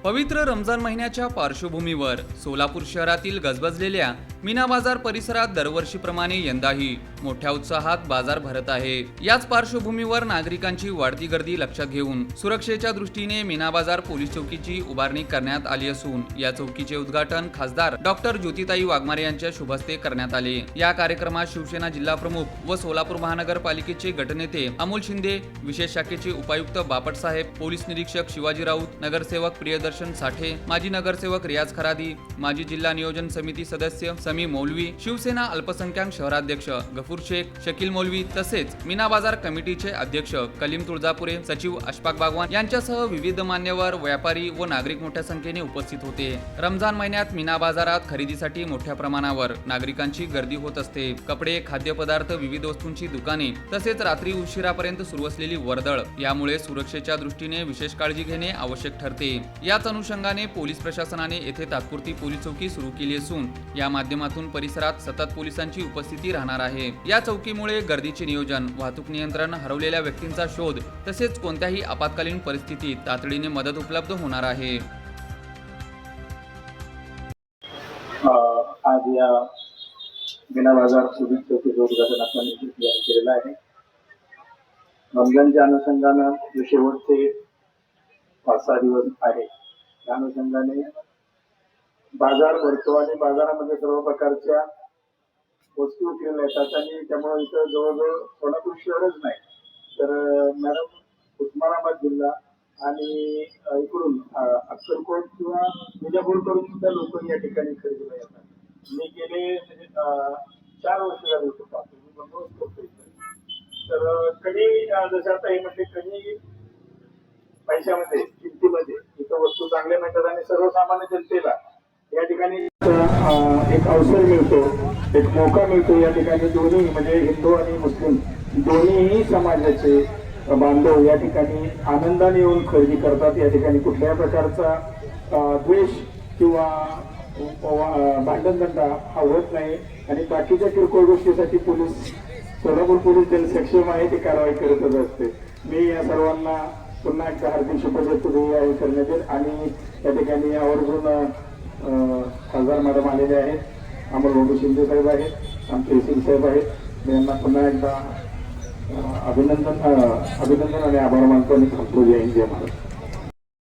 पवित्र रमजान महिन्याच्या पार्श्वभूमीवर सोलापूर शहरातील गजबजलेल्या मीना बाजार परिसरात दरवर्षीप्रमाणे यंदाही मोठ्या उत्साहात बाजार भरत आहे। याच पार्श्वभूमीवर नागरिकांची वाढती गर्दी लक्षात घेऊन सुरक्षेच्या दृष्टीने मीना बाजार पोलीस चौकीची उभारणी करण्यात आली असून या चौकीचे उद्घाटन खासदार डॉक्टर ज्योतिताई वाघमारे यांच्या शुभहस्ते करण्यात आले। या कार्यक्रमात शिवसेना जिल्हा प्रमुख व सोलापूर महानगरपालिकेचे गटनेते अमोल शिंदे, विशेष शाखेचे उपायुक्त बापट साहेब, पोलीस निरीक्षक शिवाजी राऊत, नगरसेवक प्रियदर्शन साठे, माजी नगरसेवक रियाज खरादी, माजी जिल्हा नियोजन समिती सदस्य समी मौलवी, शिवसेना अल्पसंख्याक शहराध्यक्ष गफूर शेख, शकील मौलवी तसेच मीना बाजार कमिटीचे अध्यक्ष कलीम तुळजापुरे, सचिव अशफाक बागवान यांच्यासह विविध मान्यवर, व्यापारी व नागरिक मोठ्या संख्येने उपस्थित होते। रमजान महिन्यात मीना बाजारात खरेदीसाठी मोठ्या प्रमाणावर नागरिकांची गर्दी होत असते। कपडे, खाद्यपदार्थ, विविध वस्तूंची दुकाने तसेच रात्री उशिरापर्यंत सुरू असलेली वर्दळ यामुळे सुरक्षेच्या दृष्टीने विशेष काळजी घेणे आवश्यक ठरते। याच अनुषंगाने पोलीस प्रशासनाने येथे तात्पुरती पोलीस चौकी सुरू केली असून या माध्यमातून परिसरात सतत पोलिसांची उपस्थिती राहणार आहे। या चौकीमुळे गर्दीचे नियोजन, वाहतूक नियंत्रण, हरवलेल्या व्यक्तींचा शोध तसेच कोणत्याही आपत्कालीन परिस्थितीत तातडीने मदत उपलब्ध होणार आहे। आज या मीना बाजार पोलीस चौकीचं उद्घाटन आपण केलेलं आहे। रमजानच्या अनुषंगानं जे शेवटचे 5-6 दिवस आहे त्या अनुषंगाने बाजार भरतो आणि बाजारामध्ये सर्व प्रकारच्या वस्तू विक्रीला येतात आणि त्यामुळे इथं जवळजवळ सोलापूर शहरच नाही तर मॅडम उस्मानाबाद जिल्हा आणि इकडून अक्कलकोट किंवा विजापूर करून सुद्धा लोक या ठिकाणी खरेदीला येतात। मी गेले 4 वर्ष झाले होते पाहतो, मी बंदोबस्त करतो इथे। तर कधी जसं आता हे म्हणजे कधी पैशामध्ये, किमतीमध्ये इथं वस्तू चांगल्या मिळतात आणि सर्वसामान्य जनतेला या ठिकाणी एक अवसर मिळतो, एक मौका मिळतो। या ठिकाणी दोन्ही म्हणजे हिंदू आणि मुस्लिम दोन्ही समाजाचे बांधव या ठिकाणी आनंदाने येऊन खरेदी करतात। या ठिकाणी कुठल्याही प्रकारचा द्वेष किंवा भांडणतंडा हा होत नाही आणि बाकीच्या किरकोळ गोष्टीसाठी सोलापूर पोलीस दल सक्षम आहे, ती कारवाई करतच असते। मी या सर्वांना पुन्हा एकदा हार्दिक शुभेच्छा करण्यात येईल आणि या ठिकाणी आवर्जून खासदार मॅडम आलेले आहेत, अमोल शिंदे साहेब आहेत, आमचे सिंग साहेब आहेत। मी यांना पुन्हा एकदा अभिनंदन आणि आभार मानतो आणि थांबतो। जय हिंद, जय महाराष्ट्र।